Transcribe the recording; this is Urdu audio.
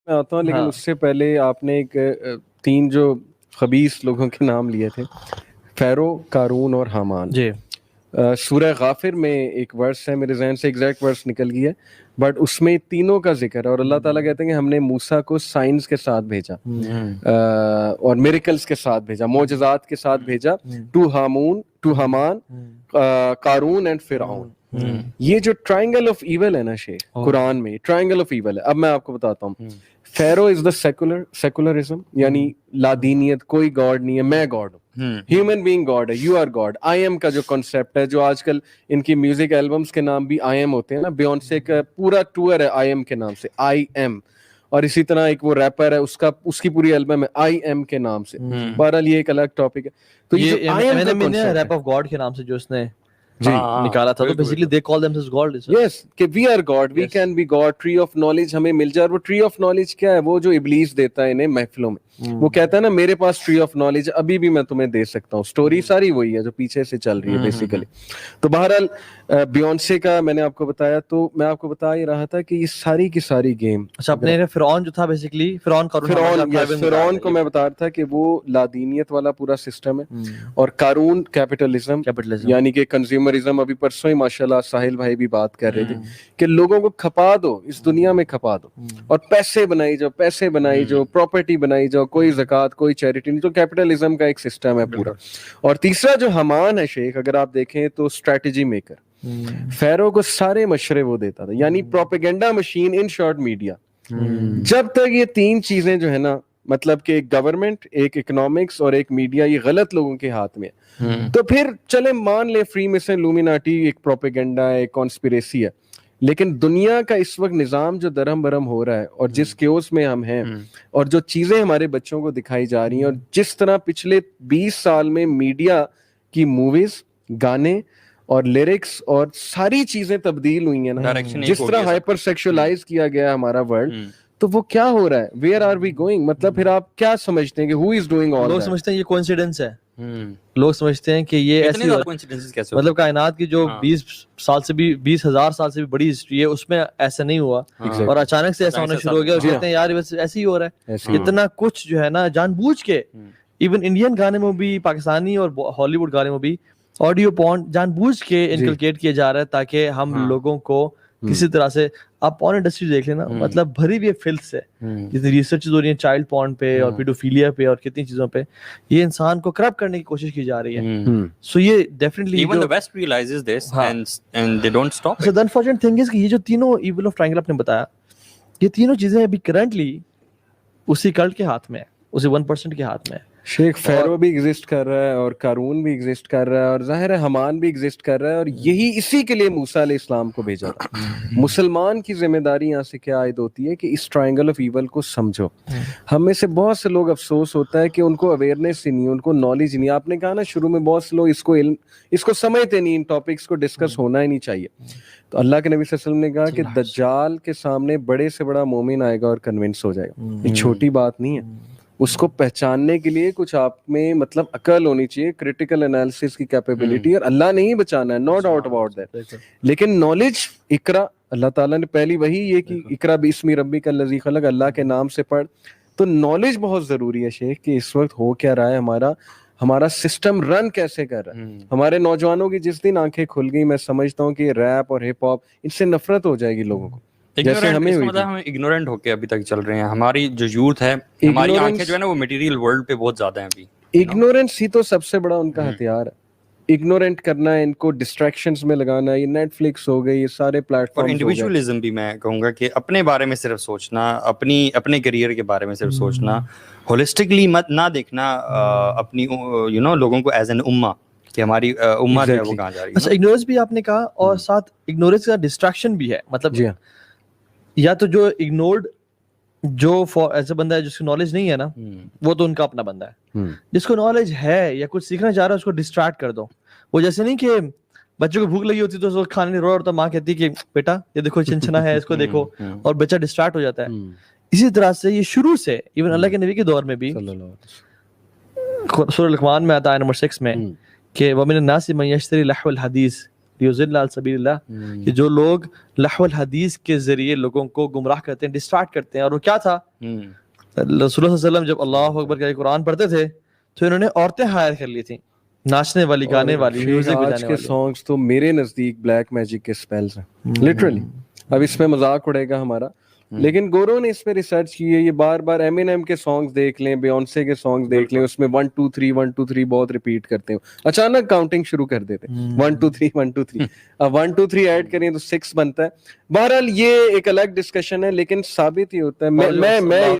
میں آتا ہوں، لیکن اس سے پہلے آپ نے ایک 3 جو خبیث لوگوں کے نام لیے تھے، فیرو، قارون اور حامان. جی سورہ غافر میں ایک ورس ہے، میرے ذہن سے ایگزیکٹ ورس نکل گیا، بٹ اس میں تینوں کا ذکر ہے، اور اللہ تعالیٰ کہتے ہیں کہ ہم نے موسیٰ کو سائنس کے ساتھ بھیجا اور میریکلز کے ساتھ بھیجا، معجزات کے ساتھ بھیجا، ٹو حامان، قارون اینڈ فرعون. یہ جو ٹرائنگل آف ایول ہے نا شیخ، قرآن میں ٹرائنگل آف ایول ہے. اب میں آپ کو بتاتا ہوں، فیرو از دا سیکولرزم، یعنی لادینیت، کوئی گاڈ نہیں ہے، میں گاڈ ہوں، ہیومن بینگ گاڈ ہے، you are God. I am کا جو کانسیپٹ ہے، جو آج کل ان کی میوزک البمس کے نام بھی آئی ایم ہوتے ہیں نا، بیونسے کا پورا ٹور ہے آئی ایم کے نام سے، آئی ایم. اور اسی طرح ایک وہ ریپر ہے، اس کی پوری البم ہے آئی ایم کے نام سے. بہرحال یہ ایک الگ ٹاپک ہے. تو یہ ریپ آف گاڈ کے نام سے جو اس نے نکالا تھا، تو basically they call themselves god. Yes کہ we are god, we can be god. Tree of knowledge ہمیں مل جائے. اور وہ ٹری آف نالج کیا ہے؟ وہ جو ابلیس دیتا ہے انہیں محفلوں میں، وہ کہتا ہے نا میرے پاس ٹری آف نالج ابھی بھی میں تمہیں دے سکتا ہوں. سٹوری ساری وہی ہے جو پیچھے سے چل رہی ہے بیسیکلی. تو بہرحال بیونسے کا میں نے آپ کو بتایا، تو میں آپ کو بتا ہی رہا تھا کہ یہ ساری کی ساری گیم. اچھا، اپنے فرعون جو تھا بیسیکلی فرعون کو میں بتا رہا تھا کہ وہ لادینیت والا پورا سسٹم ہے، اور قارون کیپٹلزم، یعنی کہ کنزیومرزم. ابھی پرسوں ہی ماشاءاللہ ساحل بھائی بھی بات کر رہے تھے کہ لوگوں کو کھپا دو، اس دنیا میں کھپا دو، اور پیسے بنائی جاؤ، پراپرٹی بنائی جاؤ، کوئی زکوٰۃ، کوئی چیریٹی نہیں. تو کیپٹلزم کا ایک سسٹم ہے پورا. اور تیسرا جو حمان ہے شیخ، اگر آپ دیکھیں تو اسٹریٹجی میکر. فیرو کو سارے مشورے وہ دیتا تھا، یعنی propaganda machine, in short media. جب تک یہ 3 چیزیں جو ہے نا، مطلب کہ ایک گورنمنٹ، ایک اکنامکس اور ایک میڈیا، یہ غلط لوگوں کے ہاتھ میں ہے، تو پھر چلے مان لے فری میسن، لومیناٹی ایک پروپیگنڈا ہے، ایک کانسپیریسی ہے. لیکن دنیا کا اس وقت نظام جو درہم برہم ہو رہا ہے، اور جس کیوس میں ہم ہیں، اور جو چیزیں ہمارے بچوں کو دکھائی جا رہی ہیں، اور جس طرح پچھلے 20 سال میں میڈیا کی موویز، گانے اور لیرکس اور ساری چیزیں تبدیل ہوئی ہیں نا، جس طرح ہائپر سیکشولائز کیا گیا ہے ہمارا ورلڈ، تو وہ کیا ہو رہا ہے؟ Where are we going? مطلب پھر آپ کیا سمجھتے ہیں کہ ہو از ڈوئنگ آل؟ لوگ سمجھتے ہیں یہ کوئنسیڈنس ہے. لوگ سمجھتے ہیں کہ یہ ایسی، مطلب کائنات کی جو 20,000 سال سے بھی بڑی ہسٹری ہے، اس میں ایسا نہیں ہوا، اور اچانک سے ایسا ہونا شروع ہو گیا، اور کہتے ہیں یار بس ایسے ہی ہو رہا ہے. اتنا کچھ جو ہے نا جان بوجھ کے، ایون انڈین گانے میں بھی، پاکستانی اور ہالی ووڈ گانے میں بھی آڈیو پورن جان بوجھ کے انکلکیٹ کیا جا رہا ہے، تاکہ ہم لوگوں کو کسی طرح سے. آپ پورن انڈسٹری دیکھ لینا، مطلب بھری ہوئی فلتھ سے، جتنی ریسرچ ہو رہی ہیں چائلڈ پورن پہ اور پیڈوفیلیا پہ اور کتنی چیزوں پہ، یہ انسان کو کرپٹ کرنے کی کوشش کی جا رہی ہے. سو یہ definitely even the West realizes this and they don't stop. So the unfortunate thing is کہ یہ جو تینوں ایول آف ٹرائنگل آپ نے بتایا، یہ تینوں چیزیں ابھی کرنٹلی اسی کلٹ کے ہاتھ میں ہے، اسی 1% کے ہاتھ میں ہے. شیخ فیرو بھی ایگزسٹ کر رہا ہے، اور قارون بھی ایگزسٹ کر رہا ہے، اور ظاہر ہے حمان بھی ایگزسٹ کر رہا ہے، اور یہی اسی کے لیے موسیٰ علیہ السلام کو بھیجا تھا. مسلمان کی ذمہ داری یہاں سے کیا عائد ہوتی ہے کہ اس ٹرائنگل آف ایول کو سمجھو. ہم میں سے بہت سے لوگ افسوس ہوتا ہے کہ ان کو اویئرنیس ہی نہیں، ان کو نالج نہیں. آپ نے کہا نا شروع میں بہت سے لوگ اس کو سمجھتے نہیں، ان ٹاپکس کو ڈسکس ہونا ہی نہیں چاہیے. تو اللہ کے نبی صلی اللہ علیہ وسلم نے کہا کہ دجال کے سامنے بڑے سے بڑا مومن آئے گا اور کنونس ہو جائے گا. یہ چھوٹی بات نہیں ہے. اس کو پہچاننے کے لیے کچھ آپ میں مطلب عقل ہونی چاہیے، کریٹیکل انالیسس کی کیپیبلٹی. اور اللہ نے ہی بچانا ہے، نو ڈاؤٹ اباؤٹ دیٹ. لیکن نالج، اقرا، اللہ تعالیٰ نے پہلی وہی یہ کہ اقرا باسم ربک الذی خلق، اللہ کے نام سے پڑھ. تو نالج بہت ضروری ہے شیخ، کہ اس وقت ہو کیا رہا ہے، ہمارا سسٹم رن کیسے کر رہا ہے. ہمارے نوجوانوں کی جس دن آنکھیں کھل گئی، میں سمجھتا ہوں کہ ریپ اور ہپ ہاپ، ان سے نفرت ہو جائے گی لوگوں کو. جیسے ہمیں ہم اگنورنٹ ہو کے ابھی تک چل رہے ہیں. ہماری جو یوتھ ہے، ہماری آنکھیں جو ہے نا وہ میٹیریل ورلڈ پہ بہت زیادہ ہیں ابھی. اگنورینس ہی تو سب سے بڑا ان کا ہتھیار ہے. اگنورینٹ کرنا ہے، ان کو ڈسٹریکشنز میں لگانا ہے. یہ نیٹ فلکس ہو گئی، یہ سارے پلیٹ فارم. اور انڈیویجولزم بھی میں کہوں گا کہ اپنے بارے میں صرف سوچنا، اپنے کیریئر کے بارے میں صرف سوچنا، ہولسٹکلی مت نہ دیکھنا اپنی لوگوں کو ایز این امہ، کہ ہماری امہ جو ہے وہ کہاں جا رہی ہے. اچھا، اگنورینس بھی آپ نے کہا، اور ساتھ اگنورینس کا ڈسٹریکشن بھی ہے. مطلب یا تو جو اگنورڈ، جو ایسا بندہ ہے جس کو نالج نہیں ہے نا، وہ تو ان کا اپنا بندہ ہے. جس کو نالج ہے یا کچھ سیکھنا چاہ رہا ہے، اس کو ڈسٹریکٹ کر دو. وہ جیسے نہیں کہ بچوں کو بھوک لگی ہوتی تو کھانے نہیں رو رہا، ماں کہتی کہ بیٹا یہ دیکھو چنچنا ہے، اس کو دیکھو، اور بچہ ڈسٹریکٹ ہو جاتا ہے. اسی طرح سے یہ شروع سے ایون اللہ کے نبی کے دور میں بھی سورہ لقمان میں آتا ہے نمبر 6 میں کہ وَمِنَ النَّاسِ مَن يَشْتَرِي لَهْوَ الْحَدِيثِ لیضل عن سبیل اللہ، کہ جو لوگ لہو الحدیث کے ذریعے لوگوں کو گمراہ کرتے ہیں، ڈسٹریکٹ کرتے ہیں. اور وہ کیا تھا؟ رسول اللہ صلی اللہ علیہ وسلم جب اللہ اکبر کے قرآن پڑھتے تھے تو انہوں نے عورتیں ہائر کر لی تھیں، ناچنے والی، گانے والی، میوزک بجانے آج کے والی. سانگز تو میرے نزدیک بلیک میجک کے سپیلز ہیں لٹرلی. اب اس میں مذاق اڑے گا ہمارا، لیکن گورو نے اس پہ ریسرچ کی ہے. یہ بار بار ایمینیم کے سانگز دیکھ لیں، بیونسے کے سانگز دیکھ لیں، اس میں 1 2 3 1 2 3 بہت ریپیٹ کرتے ہیں، اچانک کاؤنٹنگ شروع کر دیتے ہیں 1 2 3 1 2 3. اب 1 2 3 ایڈ کریں تو 6 بنتا ہے. بہرحال یہ ایک الگ ڈسکشن ہے، لیکن ثابت ہی ہوتا ہے. میں